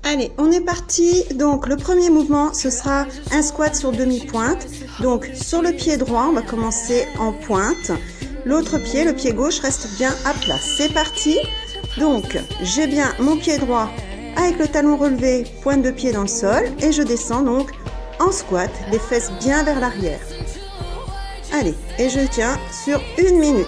Allez, on est parti. Donc, le premier mouvement, ce sera un squat sur demi-pointe. Donc, sur le pied droit, on va commencer en pointe. L'autre pied, le pied gauche, reste bien à plat. C'est parti. Donc, j'ai bien mon pied droit avec le talon relevé, pointe de pied dans le sol. Et je descends donc en squat, les fesses bien vers l'arrière. Allez, et je tiens sur 1 minute.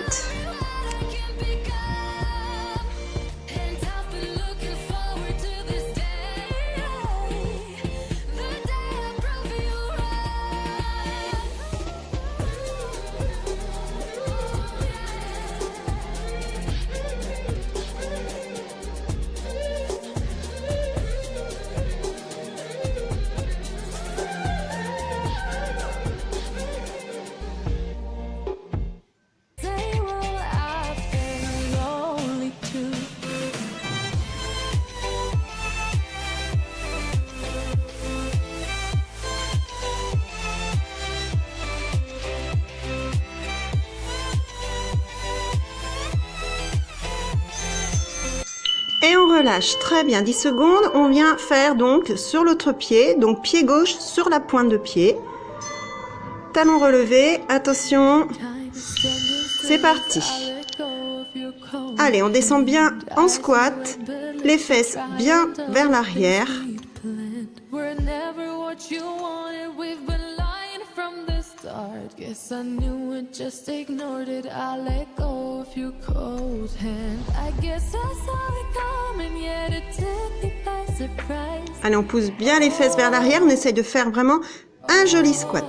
Et on relâche, très bien, 10 secondes, on vient faire donc sur l'autre pied, donc pied gauche sur la pointe de pied, talon relevé, attention, c'est parti. Allez, on descend bien en squat, les fesses bien vers l'arrière. Guess I knew it, just ignored it. I let go of your cold hand. I guess I saw it coming, yet it took me by surprise. Allez, on pousse bien les fesses vers l'arrière. On essaye de faire vraiment un joli squat.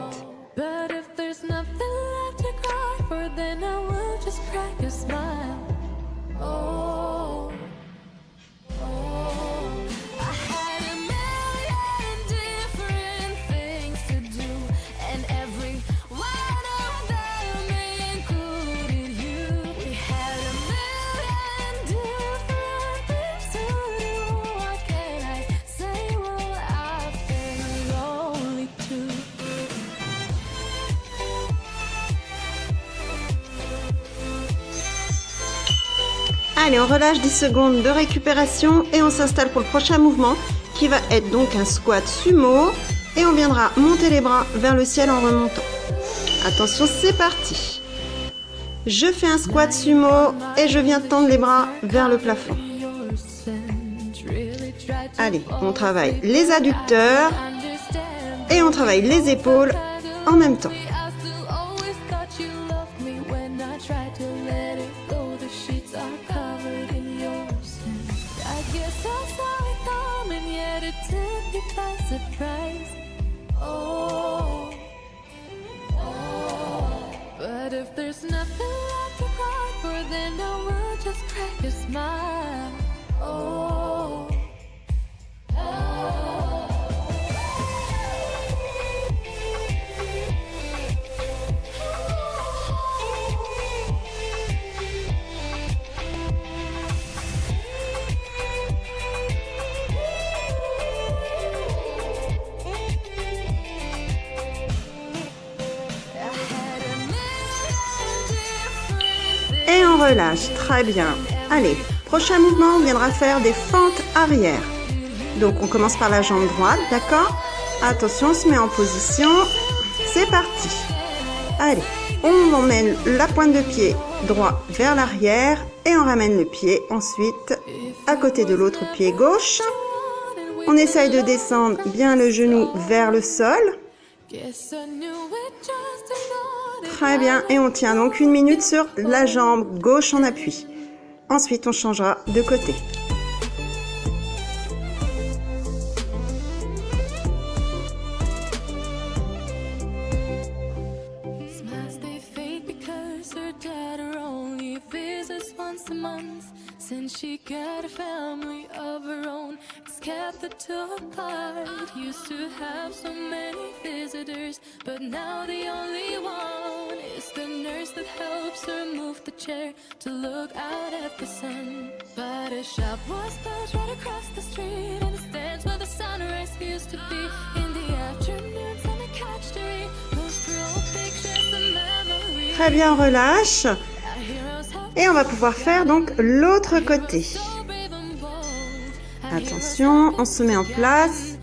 But if there's nothing left to cry for, then I will just crack a smile. Oh. Allez, on relâche 10 secondes de récupération et on s'installe pour le prochain mouvement qui va être donc un squat sumo et on viendra monter les bras vers le ciel en remontant. Attention, c'est parti. Je fais un squat sumo et je viens tendre les bras vers le plafond. Allez, on travaille les adducteurs et on travaille les épaules en même temps. Surprise. Oh, oh. But if there's nothing left to cry for, then I will just crack a smile. Oh, oh. Et on relâche, très bien. Allez, prochain mouvement, on viendra faire des fentes arrière. Donc on commence par la jambe droite, d'accord? Attention, on se met en position. C'est parti. Allez, on emmène la pointe de pied droit vers l'arrière et on ramène le pied ensuite à côté de l'autre pied gauche. On essaye de descendre bien le genou vers le sol. Très bien, et on tient donc 1 minute sur la jambe gauche en appui. Ensuite, on changera de côté. Since she got a family of her own, it's kept the two apart. Used to have so many visitors, but now the only one is the nurse that helps her move the chair to look out at the sun. But a shop was built right across the street, and it stands where the sunrise used to be. In the afternoons on the couch to read, those through old pictures and memories. Très bien, relâche. Et on va pouvoir faire donc l'autre côté. Attention, on se met en place.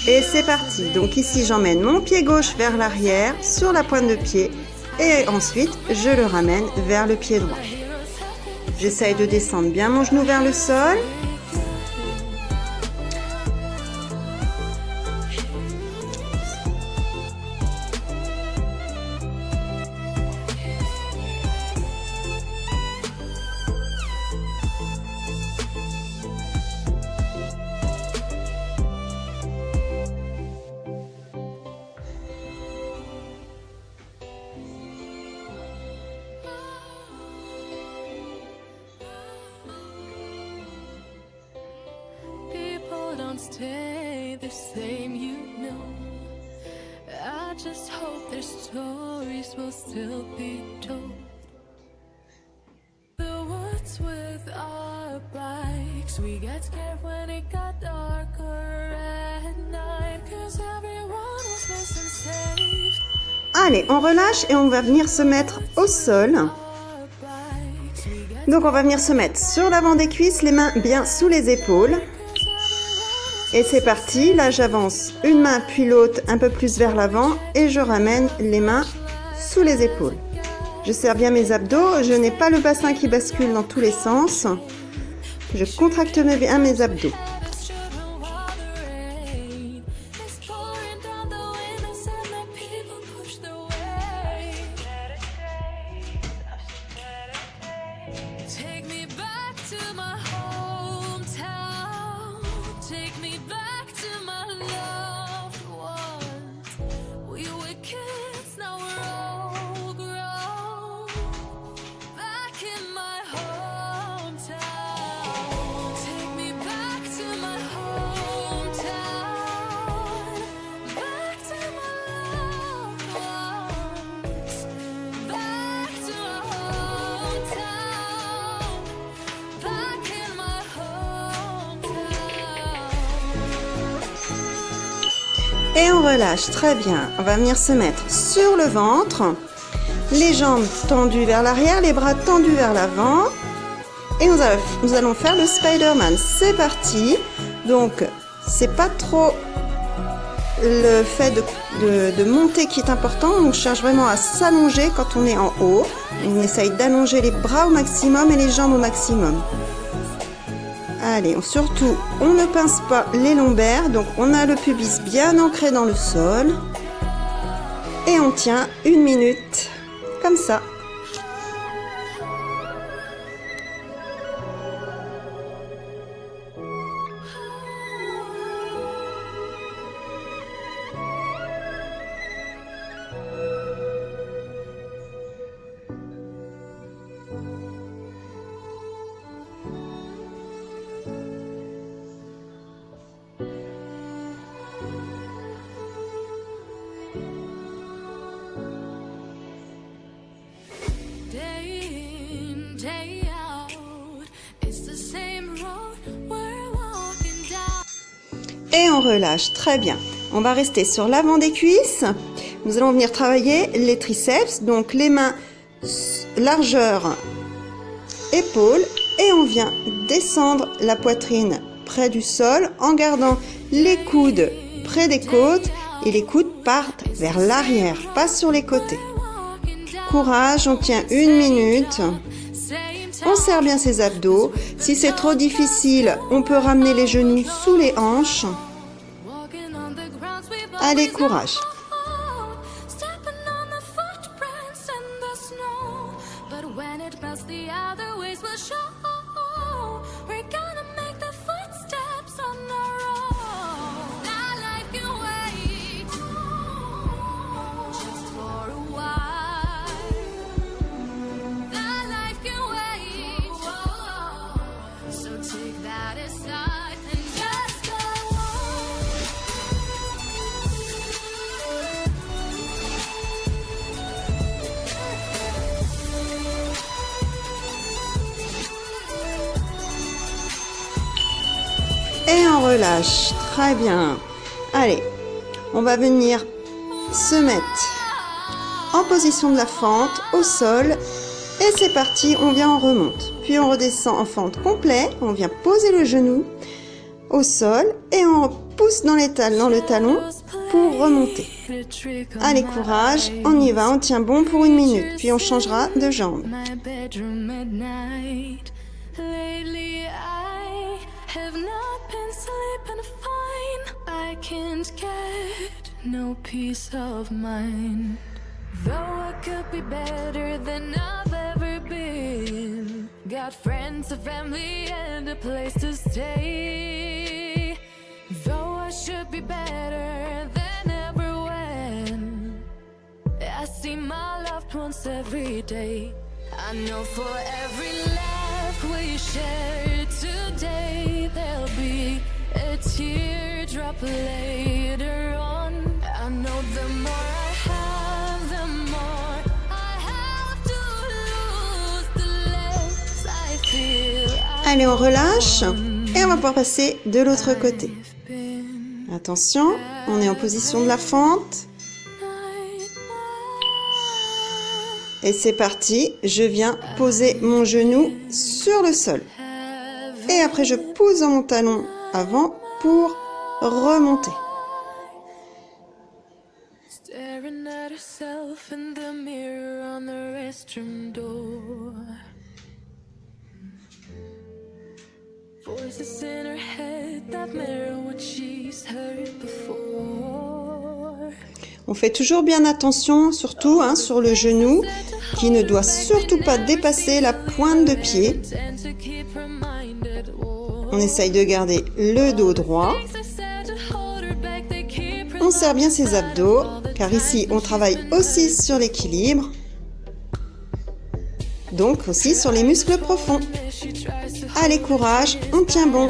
Et c'est parti. Donc ici, j'emmène mon pied gauche vers l'arrière, sur la pointe de pied. Et ensuite, je le ramène vers le pied droit. J'essaye de descendre bien mon genou vers le sol. Stay the same, you know. I just hope their stories will still be told. The woods with our bikes, we get scared when it got darker at night, 'cause everyone was missing safe. Allez, on relâche et on va venir se mettre au sol. Donc on va venir se mettre sur l'avant des cuisses, les mains bien sous les épaules. Et c'est parti, là j'avance une main puis l'autre un peu plus vers l'avant et je ramène les mains sous les épaules. Je serre bien mes abdos, je n'ai pas le bassin qui bascule dans tous les sens. Je contracte bien mes abdos. Et on relâche, très bien. On va venir se mettre sur le ventre, les jambes tendues vers l'arrière, les bras tendus vers l'avant. Et nous allons faire le Spider-Man. C'est parti. Donc, c'est pas trop le fait de monter qui est important. On cherche vraiment à s'allonger quand on est en haut. On essaye d'allonger les bras au maximum et les jambes au maximum. Allez, surtout, on ne pince pas les lombaires, donc on a le pubis bien ancré dans le sol. Et on tient 1 minute, comme ça. Et on relâche, très bien. On va rester sur l'avant des cuisses. Nous allons venir travailler les triceps, donc les mains largeur épaules. Et on vient descendre la poitrine près du sol en gardant les coudes près des côtes. Et les coudes partent vers l'arrière, pas sur les côtés. Courage, on tient 1 minute. On serre bien ses abdos. Si c'est trop difficile, on peut ramener les genoux sous les hanches. Allez, courage. Et on relâche, très bien. Allez, on va venir se mettre en position de la fente au sol. Et c'est parti, on vient en remonte. Puis on redescend en fente complète, on vient poser le genou. au sol et on pousse dans le talon pour remonter. Allez, courage, on y va, on tient bon pour 1 minute, puis on changera de jambe. Got friends, a family, and a place to stay. Though I should be better than ever when I see my loved ones every day. I know for every laugh we share today, there'll be a teardrop later on. I know the more I have, the more I have to lose, the less I feel. Allez, on relâche et on va pouvoir passer de l'autre côté. Attention, on est en position de la fente. Et c'est parti, je viens poser mon genou sur le sol. Et après, je pousse dans mon talon avant pour remonter. Staring at herself in the mirror on the restroom door. Voices in her head that mirror what she's heard before. On fait toujours bien attention, surtout sur le genou, qui ne doit surtout pas dépasser la pointe de pied. On essaye de garder le dos droit. On serre bien ses abdos, car ici on travaille aussi sur l'équilibre, donc aussi sur les muscles profonds. Allez, courage, on tient bon.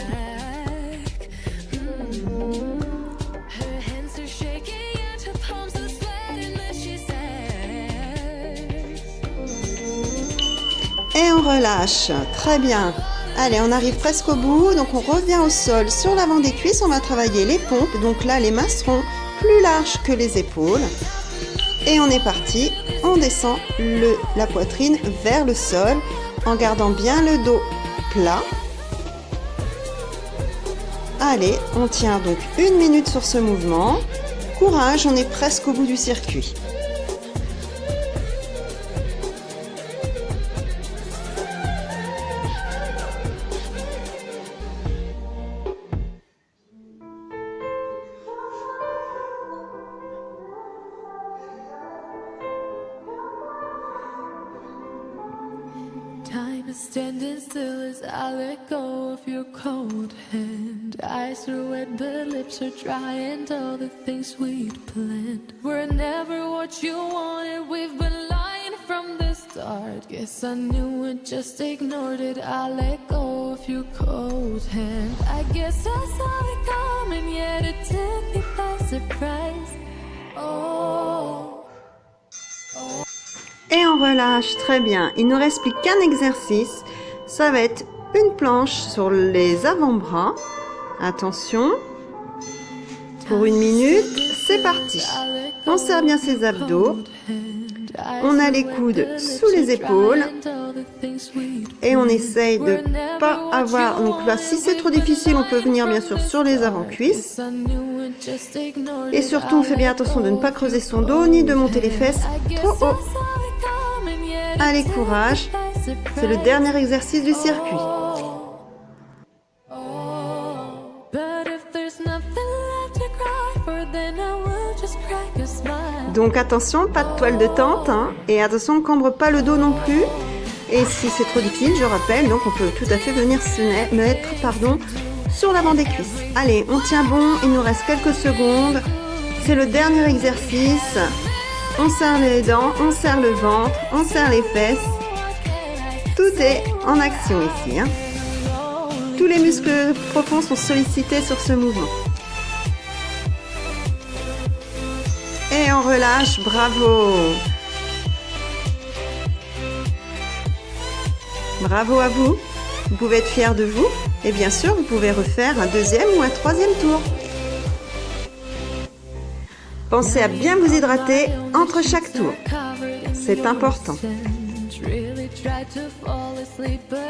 Et on relâche, très bien. Allez, on arrive presque au bout, donc on revient au sol. Sur l'avant des cuisses, on va travailler les pompes, donc là les mains seront plus larges que les épaules. Et on est parti, on descend la poitrine vers le sol, en gardant bien le dos plat. Allez, on tient donc 1 minute sur ce mouvement. Courage, on est presque au bout du circuit. Time is standing still as I let go of your cold hand. Eyes are wet but lips are dry, and all the things we'd planned were never what you wanted. We've been lying from the start. Guess I knew it, just ignored it. I let go of your cold hand. I guess I saw it coming, yet it took me by surprise. Oh. Et on relâche, très bien. Il ne nous reste plus qu'un exercice. Ça va être une planche sur les avant-bras. Attention. Pour 1 minute, c'est parti. On serre bien ses abdos. On a les coudes sous les épaules. Et on essaye de ne pas avoir... Donc là, si c'est trop difficile, on peut venir bien sûr sur les avant-cuisses. Et surtout, on fait bien attention de ne pas creuser son dos, ni de monter les fesses trop haut. Allez, courage. C'est le dernier exercice du circuit. Donc attention, pas de toile de tente, et attention, on ne cambre pas le dos non plus. Et si c'est trop difficile, je rappelle, donc on peut tout à fait venir se mettre sur l'avant des cuisses. Allez, on tient bon, il nous reste quelques secondes. C'est le dernier exercice. On serre les dents, on serre le ventre, on serre les fesses. Tout est en action ici. Tous les muscles profonds sont sollicités sur ce mouvement. Et on relâche, bravo. Bravo à vous. Vous pouvez être fiers de vous. Et bien sûr, vous pouvez refaire un 2e ou un 3e tour. Pensez à bien vous hydrater entre chaque tour. C'est important. Really tried to fall asleep, but